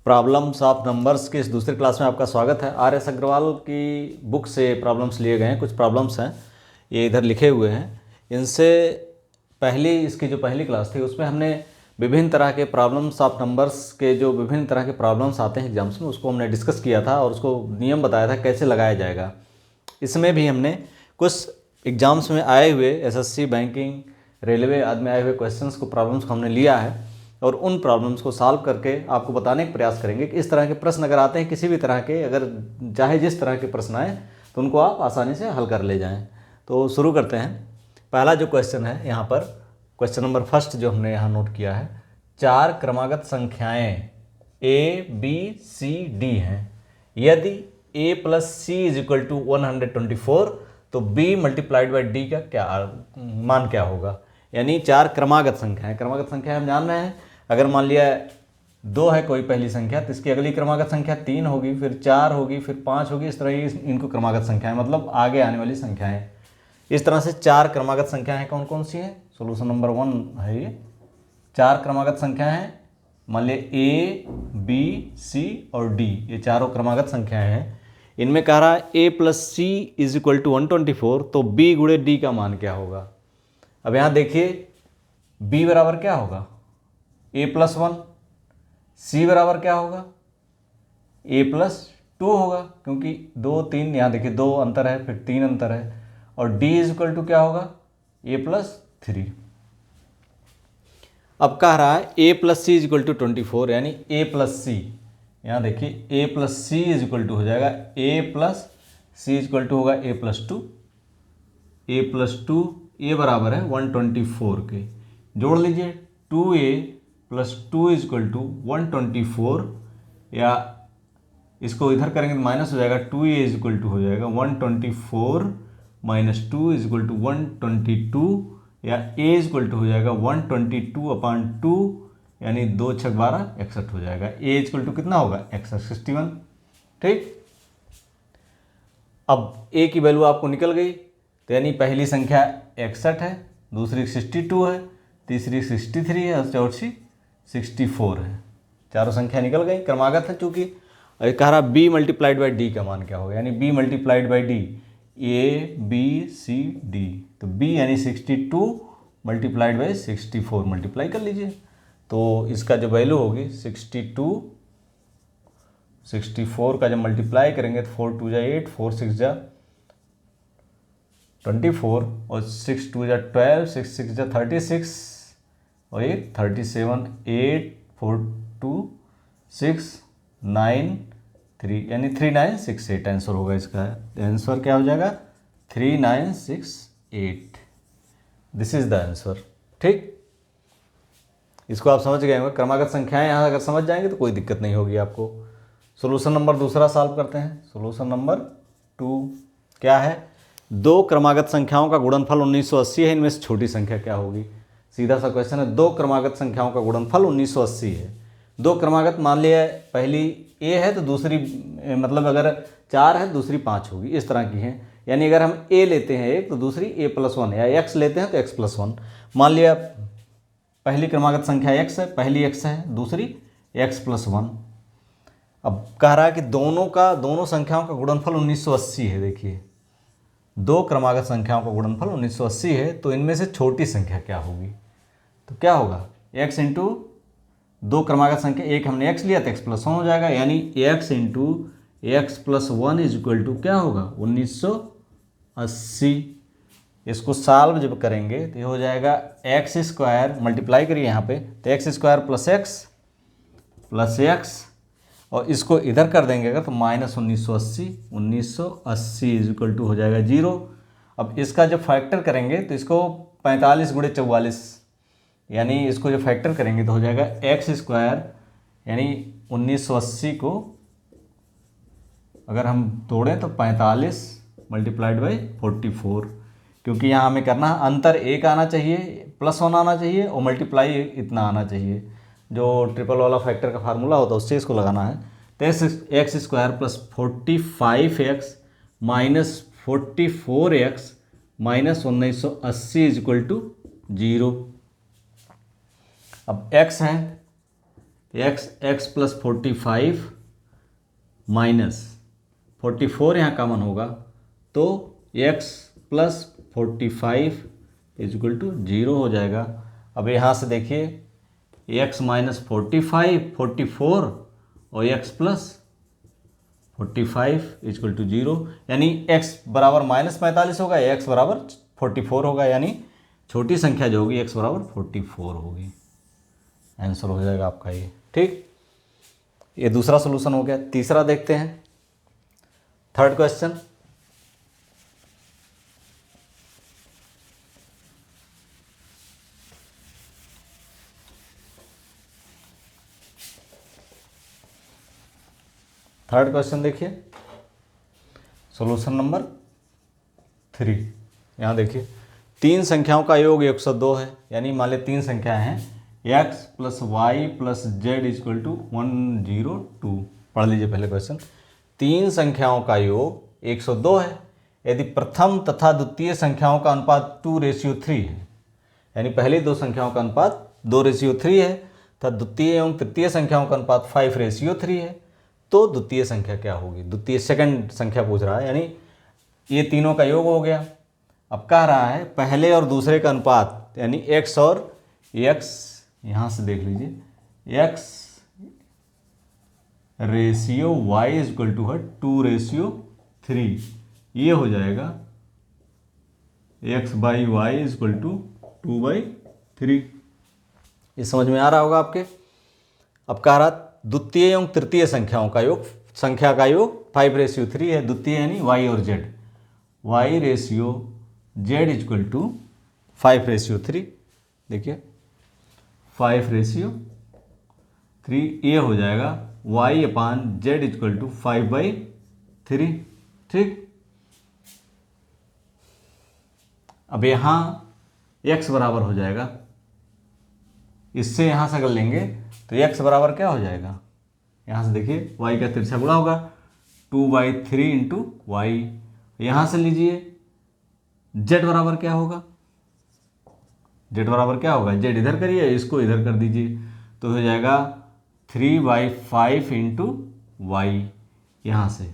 Problems of numbers के इस दूसरे क्लास में आपका स्वागत है। आर एस अग्रवाल की बुक से प्रॉब्लम्स लिए गए हैं। कुछ प्रॉब्लम्स हैं, ये इधर लिखे हुए हैं। इनसे पहली इसकी जो पहली क्लास थी उसमें हमने विभिन्न तरह के प्रॉब्लम्स ऑफ नंबर्स के जो विभिन्न तरह के प्रॉब्लम्स आते हैं एग्जाम्स में, उसको हमने डिस्कस किया था और उसको नियम बताया था कैसे लगाया जाएगा। इसमें भी हमने कुछ एग्जाम्स में आए हुए एसएससी, बैंकिंग, रेलवे आदि में आए हुए क्वेश्चंस को, प्रॉब्लम्स को हमने लिया है और उन प्रॉब्लम्स को सॉल्व करके आपको बताने का प्रयास करेंगे कि इस तरह के प्रश्न अगर आते हैं किसी भी तरह के, अगर चाहे जिस तरह के प्रश्न आए तो उनको आप आसानी से हल कर ले जाएं। तो शुरू करते हैं। पहला जो क्वेश्चन है यहाँ पर, क्वेश्चन नंबर फर्स्ट जो हमने यहाँ नोट किया है, 4 क्रमागत संख्याएं ए बी सी डी हैं। यदि a plus C is equal to 124 तो b मल्टीप्लाइड बाई डी का क्या मान क्या होगा। यानी 4 क्रमागत संख्याएं, क्रमागत संख्या हम जान रहे हैं, अगर मान लिया 2 है कोई पहली संख्या तो इसकी अगली क्रमागत संख्या 3 होगी, फिर 4 होगी, फिर 5 होगी। इस तरह ही इनको क्रमागत संख्याएं मतलब आगे आने वाली संख्याएं। इस तरह से 4 क्रमागत संख्याएं कौन कौन सी हैं? सोल्यूशन नंबर 1 है ये। 4 क्रमागत संख्याएं हैं, मान लिया ए बी सी और डी, ये चारों क्रमागत संख्याएं हैं। इनमें कह रहा है a plus C is equal to 124 तो b गुणे d का मान क्या होगा। अब यहाँ देखिए b बराबर क्या होगा, a प्लस 1, c बराबर क्या होगा, a प्लस 2 होगा, क्योंकि 2 3 यहाँ देखिए 2 अंतर है, फिर 3 अंतर है, और d इज इक्वल टू क्या होगा, a प्लस 3। अब कह रहा है a plus C is equal to 24, यानी a प्लस सी, यहाँ देखिए a plus C is equal to हो जाएगा a plus C is equal to होगा a plus 2, a plus 2, a बराबर है 124 के। जोड़ लीजिए 2a plus 2 is equal to 124, या इसको इधर करेंगे तो माइनस हो जाएगा, 2a इज इक्वल टू हो जाएगा 124 माइनस 2 इज इक्वल टू 122, या a इज इक्वल टू हो जाएगा 122/2, यानी 2 6 12 61 हो जाएगा। a इक्वल टू कितना होगा, 61। ठीक, अब a की वैल्यू आपको निकल गई, तो यानी पहली संख्या 61 है, दूसरी 62 है, तीसरी 63 है और चौथी 64 है। चारों संख्या निकल गई, क्रमागत है चूँकि। कह रहा b मल्टीप्लाइड बाई डी का मान क्या होगा, यानी b multiplied by D, a b c d, तो b यानी 62 मल्टीप्लाइड बाई 64 मल्टीप्लाई कर लीजिए, तो इसका जो वैल्यू होगी 64 का जब मल्टीप्लाई करेंगे तो 4 2 जा 8, 4 6 जा 24 और 6 2 जा 12, 6 6 जा 36 और ये 37, 8 4 2 6 9 3, यानी 3968 आंसर होगा इसका। आंसर क्या हो जाएगा, 3968। This is the answer. ठीक, इसको आप समझ गए होंगे। क्रमागत संख्याएं यहाँ अगर समझ जाएंगे तो कोई दिक्कत नहीं होगी आपको। सोल्यूशन नंबर दूसरा सॉल्व करते हैं। सोल्यूशन नंबर 2 क्या है, 2 क्रमागत संख्याओं का गुणनफल 1980 है, इनमें से छोटी संख्या क्या होगी। सीधा सा क्वेश्चन है, 2 क्रमागत संख्याओं का गुणनफल 1980 है। 2 क्रमागत मान लिया पहली a है तो दूसरी, मतलब अगर 4 है दूसरी 5 होगी, इस तरह की हैं। यानी अगर हम a लेते हैं एक तो दूसरी a प्लस 1, या x लेते हैं तो x प्लस 1। मान लिया पहली क्रमागत संख्या x है, पहली x है, दूसरी x प्लस 1। अब कह रहा है कि दोनों संख्याओं का गुणनफल 1980 है। देखिए 2 क्रमागत संख्याओं का गुणनफल 1980 है, तो इनमें से छोटी संख्या क्या होगी, तो क्या होगा, x इंटू 2 क्रमागत संख्या, एक हमने x लिया तो x प्लस 1 हो जाएगा, यानी x into x plus 1 is equal to क्या होगा, 1980। इसको सॉल्व जब करेंगे तो ये हो जाएगा एक्स स्क्वायर, मल्टीप्लाई करिए यहाँ पे, तो एक्स स्क्वायर प्लस एक्स और इसको इधर कर देंगे अगर तो माइनस 1980 इज इक्वल टू हो जाएगा 0। अब इसका जब फैक्टर करेंगे तो इसको 45 गुणे 44, यानी इसको जब फैक्टर करेंगे तो हो जाएगा एक्स स्क्वायर, यानी 1980 को अगर हम तोड़ें तो 45 मल्टीप्लाइड बाई 44, क्योंकि यहाँ हमें करना है अंतर 1 आना चाहिए, प्लस 1 आना चाहिए और मल्टीप्लाई इतना आना चाहिए, जो ट्रिपल वाला फैक्टर का फार्मूला होता है उससे इसको लगाना है। तो x square plus 45x minus 44x minus 1980 is equal to 0। अब x है, एक्स प्लस 45 माइनस 44 यहाँ कॉमन होगा तो x plus 45 is equal to 0 हो जाएगा। अब यहाँ से देखिए x माइनस 44 और x plus 45 is equal to 0, यानी x बराबर -45 होगा, x बराबर 44 होगा, यानी छोटी संख्या जो होगी x बराबर 44 होगी। आंसर हो जाएगा आपका ये। ठीक, ये दूसरा सॉल्यूशन हो गया। तीसरा देखते हैं, थर्ड क्वेश्चन। थर्ड क्वेश्चन देखिए, सॉल्यूशन नंबर 3। यहाँ देखिए तीन संख्याओं का योग 102 है, यानी मान लीजिए तीन संख्याएं हैं x plus Y plus Z equal to 102। पढ़ लीजिए पहले क्वेश्चन। तीन संख्याओं का योग 102 है यदि प्रथम तथा द्वितीय संख्याओं का अनुपात 2:3 है, यानी पहली दो संख्याओं का अनुपात 2:3 है तथा द्वितीय एवं तृतीय संख्याओं का अनुपात 5:3 है, तो द्वितीय संख्या क्या होगी? द्वितीय सेकंड संख्या पूछ रहा है, यानी ये तीनों का योग हो गया। अब कह रहा है पहले और दूसरे का अनुपात, यानी x और x, यहाँ से देख लीजिए x ratio y is equal to है 2:3, ये हो जाएगा x by Y is equal to 2/3। ये समझ में आ रहा होगा आपके। अब कह रहा द्वितीय एवं तृतीय संख्या का योग 5:3 है, द्वितीय यानी y और z, y ratio z equal to 5:3। देखिए 5:3, ये हो जाएगा y upon z equal to 5/3। ठीक, अब यहाँ x बराबर हो जाएगा, इससे यहाँ से अगर लेंगे तो x बराबर क्या हो जाएगा? यहाँ से देखिए y का तिरछा गुणा होगा 2/3 इंटू वाई। यहाँ से लीजिए z बराबर क्या होगा? z बराबर क्या होगा? z इधर करिए, इसको इधर कर दीजिए, तो हो जाएगा 3/5 इंटू वाई। यहाँ से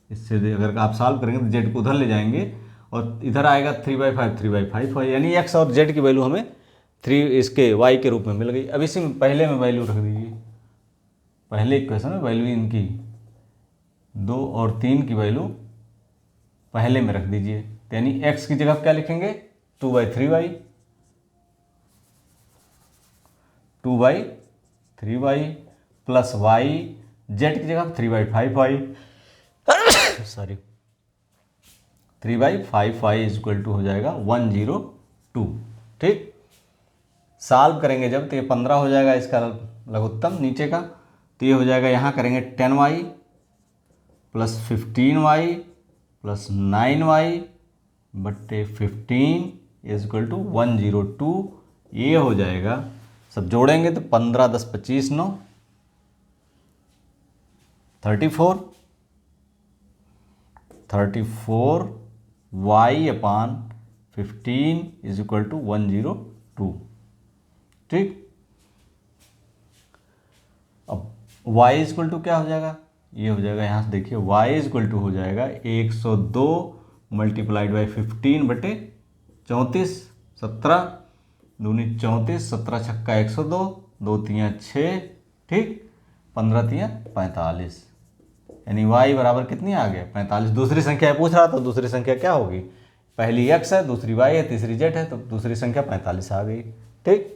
इससे अगर आप सॉल्व करेंगे तो z को उधर ले जाएंगे और इधर आएगा 3/5 यानी x और z की वैल्यू हमें 3 इसके y के रूप में मिल गई। अब इसी में पहले में वैल्यू रख दीजिए, पहले इक्वेशन में वैल्यू इनकी 2 और 3 की वैल्यू पहले में रख दीजिए, यानी x की जगह क्या लिखेंगे? 2/3y, 2/3y plus y, z की जगह 3/5y sorry 3/5y is equal to हो जाएगा 102। ठीक, सॉल्व करेंगे जब तो ये 15 हो जाएगा इसका लघुत्तम नीचे का, तो ये हो जाएगा, यहाँ करेंगे 10y plus 15y plus 9y बट्टे 15 इज इक्वल टू 102। ये हो जाएगा, सब जोड़ेंगे तो 15 10 25 9 34 y upon 15 is equal to 102। ठीक, अब y इज इक्वल टू क्या हो जाएगा? ये हो जाएगा, यहाँ से देखिए y इज इक्वल टू हो जाएगा 102 मल्टीप्लाइड बाई 15 बटे 34, 17 दूनी 34, 17 छक्का 102, 2 तियाँ 6, ठीक, 15 तियाँ 45, यानी y बराबर कितनी आ गया? 45। दूसरी संख्या पूछ रहा तो दूसरी संख्या क्या होगी? पहली x है, दूसरी y है, तीसरी z है, तो दूसरी संख्या 45 आ गई। ठीक,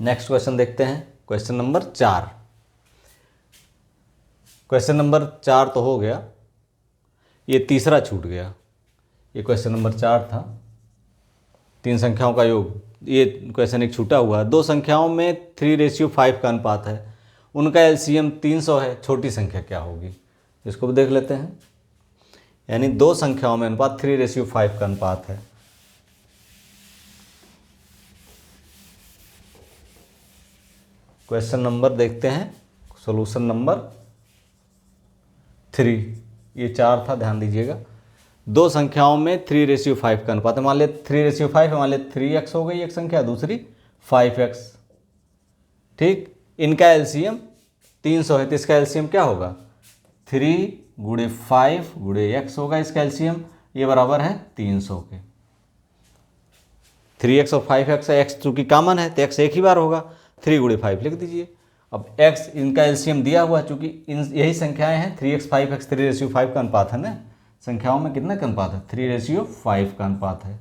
नेक्स्ट क्वेश्चन देखते हैं, क्वेश्चन नंबर 4। क्वेश्चन नंबर 4 तो हो गया, ये तीसरा छूट गया। ये क्वेश्चन नंबर 4 था, तीन संख्याओं का योग। ये क्वेश्चन एक छूटा हुआ है। दो संख्याओं में 3:5 का अनुपात है, उनका एलसीएम 300 है, छोटी संख्या क्या होगी? इसको भी देख लेते हैं। यानी दो संख्याओं में अनुपात 3:5 का अनुपात है। क्वेश्चन नंबर देखते हैं, सॉल्यूशन नंबर 3। ये 4 था, ध्यान दीजिएगा। दो संख्याओं में 3:5 का अनुपात है, मान लिया 3:5 है, मान लिया 3x हो गई एक संख्या, दूसरी 5x। ठीक, इनका एलसीएम 300 है तो इसका एलसीएम क्या होगा 3 गुणे 5 गुणे x होगा इसका एलसीएम, ये बराबर है 300 के। 3x और 5x है, x चूँकि कॉमन है तो x एक ही बार होगा, 3 गुणे 5 लिख दीजिए। अब x इनका एलसीएम दिया हुआ, चूँकि इन यही संख्याएं हैं 3x 5x 3:5 का अनुपात है ना, संख्याओं में कितना का अनुपात है 3:5 का अनुपात है।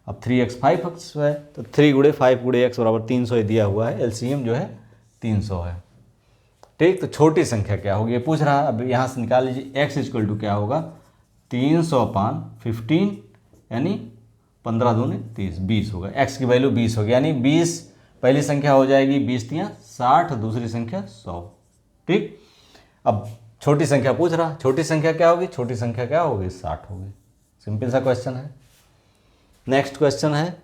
अब 3x 5x है तो 3 गुणे 5 गुणे x बराबर 300 दिया हुआ है, एलसीएम जो है 300 है। ठीक, तो छोटी संख्या क्या होगी ये पूछ रहा है। अब यहाँ से निकाल लीजिए x इक्वल टू क्या होगा 300/15 यानी 15 दूनी 30, 20 होगा। x की वैल्यू 20 होगी, यानी 20 पहली संख्या हो जाएगी 20 तियां 60, दूसरी संख्या 100। ठीक, अब छोटी संख्या पूछ रहा, छोटी संख्या क्या होगी, छोटी संख्या क्या होगी 60 होगी। सिंपल सा क्वेश्चन है। नेक्स्ट क्वेश्चन है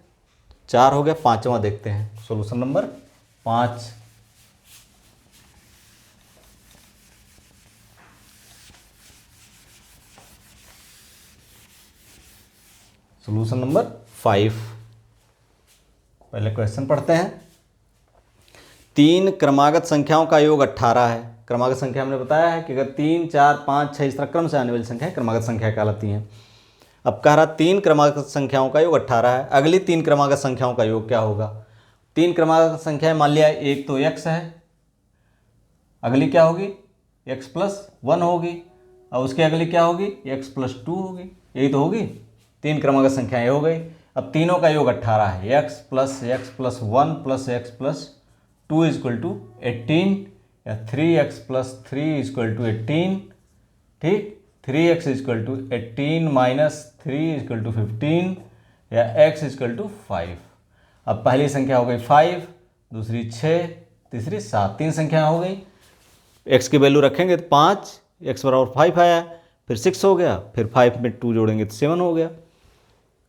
4 हो गया, 5वां देखते हैं, सोल्यूशन नंबर 5। सोल्यूशन नंबर 5, पहले क्वेश्चन पढ़ते हैं। 3 क्रमागत संख्याओं का योग 18 है। क्रमागत संख्या हमने बताया है कि अगर 3, 4, 5, 6 इस तरह क्रम से आने वाली संख्याएं क्रमागत संख्या कहलाती हैं। अब कह रहा 3 क्रमागत संख्याओं का योग 18 है, अगली 3 क्रमागत संख्याओं का योग क्या होगा। 3 क्रमागत संख्याएं मान लिया एक तो x है, अगली क्या होगी x+1 होगी, और उसकी अगली क्या होगी x+2 होगी, यही तो होगी। 3 क्रमागत संख्याएं हो गई। अब तीनों का योग 18 है, x+1 + x+2 = 18 या 3x+3 = 18। ठीक, 3x = 18 - 3 = 15 या x = 5। अब पहली संख्या हो गई 5, दूसरी 6, तीसरी 7, 3 संख्या हो गई। x की वैल्यू रखेंगे तो 5, x बराबर 5 आया, फिर 6 हो गया, फिर 5 में 2 जोड़ेंगे तो 7 हो गया।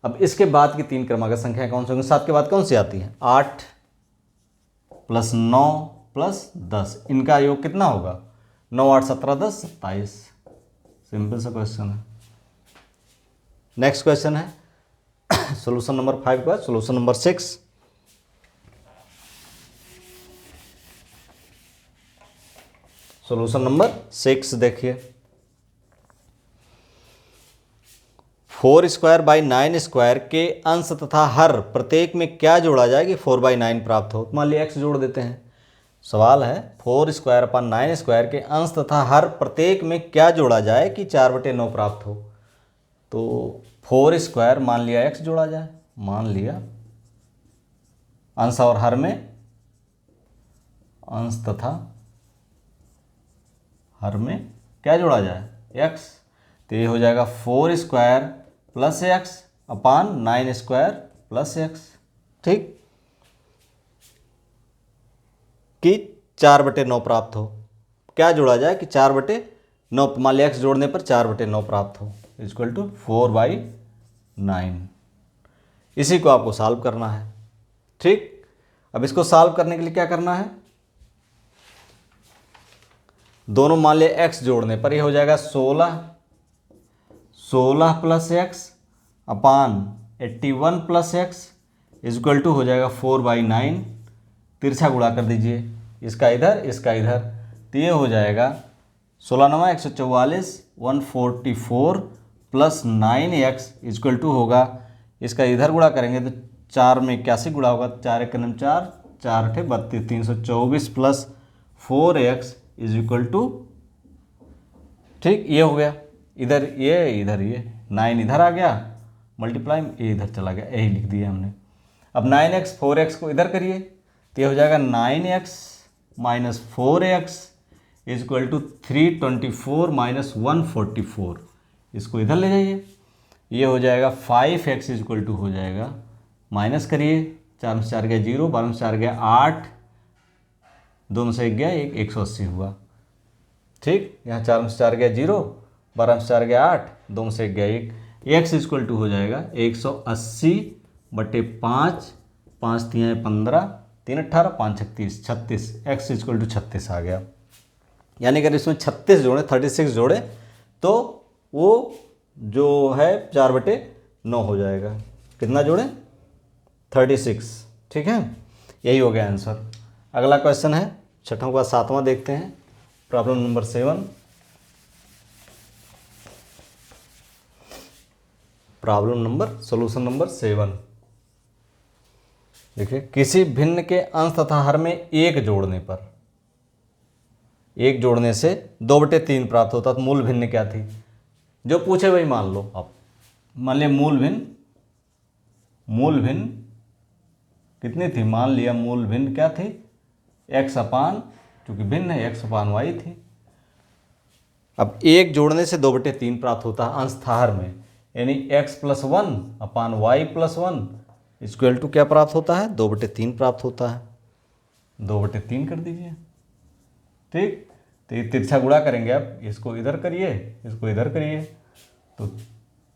अब इसके बाद की 3 क्रमागत संख्याएं कौन सी होंगी, 7 के बाद कौन सी आती है 8 + 9 + 10, इनका योग कितना होगा 9, 8, 17, 10, 27। सिंपल सा क्वेश्चन है। नेक्स्ट क्वेश्चन है सोल्यूशन नंबर 5 के बाद सोल्यूशन नंबर 6। सोल्यूशन नंबर 6 देखिए, 4² / 9² के अंश तथा हर प्रत्येक में क्या जोड़ा जाए कि 4/9 प्राप्त हो। मान लिया x जोड़ देते हैं। सवाल है 4² / 9² के अंश तथा हर प्रत्येक में क्या जोड़ा जाए कि 4/9 प्राप्त हो। तो 4² मान लिया x जोड़ा जाए, मान लिया अंश और हर में, अंश तथा हर में क्या जोड़ा जाए x, तो ये हो जाएगा 4² + x / 9² + x। ठीक, कि 4/9 प्राप्त हो। क्या जोड़ा जाए कि 4/9, मान लिया x जोड़ने पर 4/9 प्राप्त हो, = 4/9। इसी को आपको सॉल्व करना है। ठीक, अब इसको सॉल्व करने के लिए क्या करना है, दोनों मान लिया x जोड़ने पर ये हो जाएगा 16 + x / 81 + x = हो जाएगा 4/9। तिरछा गुणा कर दीजिए, इसका इधर इसका इधर, तो ये हो जाएगा 16 × 9 = 144, 144 + 9x = होगा, इसका इधर गुणा करेंगे तो 4 में 81 गुणा होगा, 4 × 1 = 4, 4 × 8 = 32, 324 + 4x = ठीक, ये हो गया। इधर ये 9 इधर आ गया, मल्टीप्लाई ये इधर चला गया, यही लिख दिया हमने। अब 9x 4x को इधर करिए तो ये हो जाएगा 9x - 4x = 324 - 144, इसको इधर ले जाइए, ये हो जाएगा 5x = हो जाएगा, माइनस करिए, 4 में 4 गया 0, 12 में 4 गया 8, 2 में से 1 गया 1, 180 हुआ। ठीक, यहाँ 4 में से 4 गया 0, 12 में से 4 गया 8, 2 में से 1 गया 1, x = हो जाएगा 180/5, 5 तियाँ 15, 3 18, 5 36, 36, x = 36 आ गया। यानी अगर इसमें 36 जोड़े 36 जोड़े तो वो जो है 4/9 हो जाएगा। कितना जोड़े 36। ठीक है, यही हो गया आंसर। अगला क्वेश्चन है छठों का सातवां देखते हैं, problem number 7। Problem number solution number 7। देखिए, किसी भिन्न के अंश तथा हर में एक जोड़ने पर, एक जोड़ने से 2/3 प्राप्त होता। तो मूल भिन्न क्या थी, जो पूछे वही मान लो आप। मान लिया मूल भिन्न कितनी थी, मान लिया मूल भिन्न क्या थी, x अपान, चूंकि भिन्न है x अपान वाई थी। अब एक जोड़ने से 2/3 प्राप्त होता है अंश था हर में, यानी x + 1 upon Y + 1 equal to क्या प्राप्त होता है, 2/3 प्राप्त होता है। 2/3 कर दीजिए, ठीक। तो ये तिरछा गुणा करेंगे आप, इसको इधर करिए, इसको इधर करिए, तो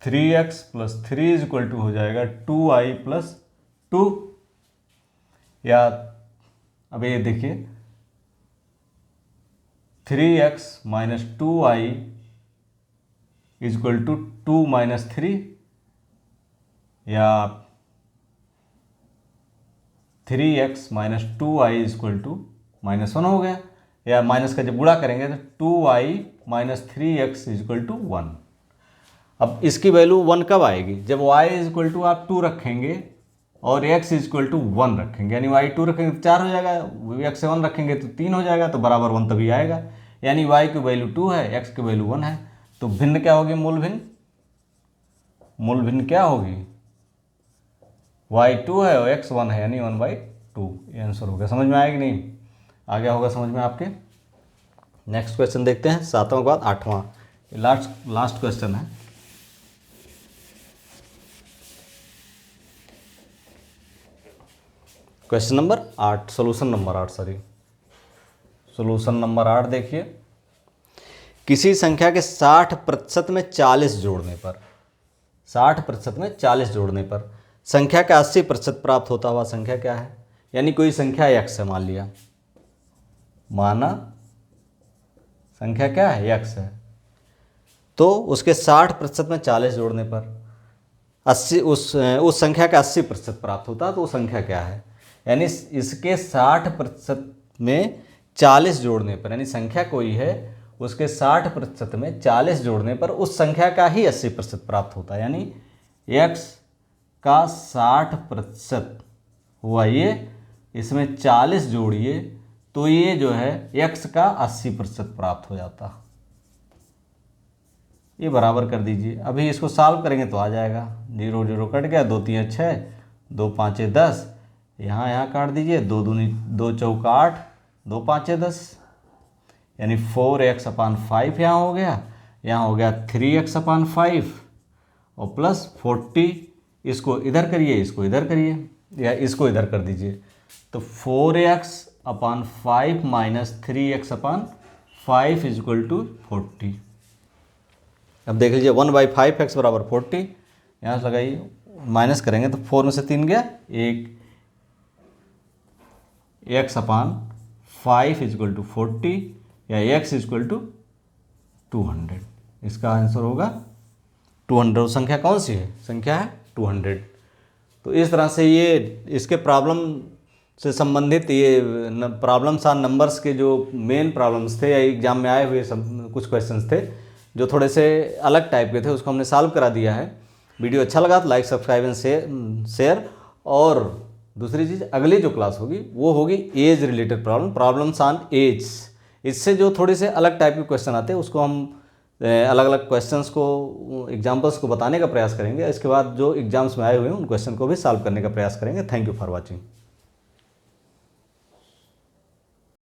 3x + 3 इक्वल टू हो जाएगा 2i + 2। या अब ये देखिए 3x - 2i इक्वल टू 2 - 3, या 3x - 2i इक्वल टू -1 हो गया। या माइनस का जब गुणा करेंगे तो 2i - 3x इक्वल टू 1। अब इसकी वैल्यू 1 कब आएगी, जब y इक्वल टू आप 2 रखेंगे और x इक्वल टू 1 रखेंगे, यानी y 2 रखेंगे तो 4 हो जाएगा, x 1 रखेंगे तो 3 हो जाएगा, तो बराबर 1 तभी आएगा। यानी y की वैल्यू 2 है, x की वैल्यू 1 है। तो भिन्न क्या होगी, मूल भिन्न क्या होगी, y 2 है और x 1 है, यानी 1/2। ये आंसर हो गया। समझ में आया कि नहीं, आ गया होगा समझ में आपके। नेक्स्ट क्वेश्चन देखते हैं, 7वां के बाद 8वां, लास्ट क्वेश्चन है। Question number 8, solution number 8, solution number 8 देखिए, किसी संख्या के 60% में 40 जोड़ने पर, 60% में 40 जोड़ने पर संख्या का 80% प्राप्त होता हुआ संख्या क्या है। यानी कोई संख्या x है, मान लिया, माना संख्या क्या है, x है, तो उसके 60% में 40 जोड़ने पर 80 उस संख्या का 80% प्राप्त होता है, तो वो संख्या क्या है। यानी इसके 60% में 40 जोड़ने पर, यानी संख्या कोई है उसके 60% में 40 जोड़ने पर उस संख्या का ही 80% प्राप्त होता है। यानी x का 60% हुआ ये, इसमें 40 जोड़िए तो ये जो है x का 80% प्राप्त हो जाता। ये बराबर कर दीजिए। अभी इसको सॉल्व करेंगे तो आ जाएगा, 0 0 कट गया, 2 3 6, 2 5 10, यहाँ काट दीजिए, 2 दूनी 2 चौका 8, 2 5 10, यानी 4x अपान 5 यहाँ हो गया, यहाँ हो गया 3x अपान 5 और प्लस 40। इसको इधर करिए, इसको इधर करिए, या इसको इधर कर दीजिए, तो 4x upon 5 minus 3x upon 5 equal to 40। अब देख लीजिए 1/5x बराबर 40, यहाँ से लगाइए, माइनस करेंगे तो 4 में से 3 गया, 1 x अपान 5 इक्वल टू 40, या x इक्वल टू 200। इसका आंसर होगा 200। संख्या कौन सी है, संख्या है 200। तो इस तरह से ये इसके प्रॉब्लम से संबंधित ये प्रॉब्लम्स आर नंबर्स के जो मेन प्रॉब्लम्स थे या एग्जाम में आए हुए कुछ क्वेश्चंस थे जो थोड़े से अलग टाइप के थे, उसको हमने सॉल्व करा दिया है। वीडियो अच्छा लगा तो लाइक सब्सक्राइब एंड शेयर। और दूसरी चीज़, अगली जो क्लास होगी वो होगी age related problems on age. इससे जो थोड़े से अलग टाइप के क्वेश्चन आते हैं उसको हम अलग अलग क्वेश्चंस को, एग्जाम्पल्स को बताने का प्रयास करेंगे। इसके बाद जो एग्जाम्स में आए हुए हैं उन क्वेश्चन को भी सॉल्व करने का प्रयास करेंगे। Thank you for watching.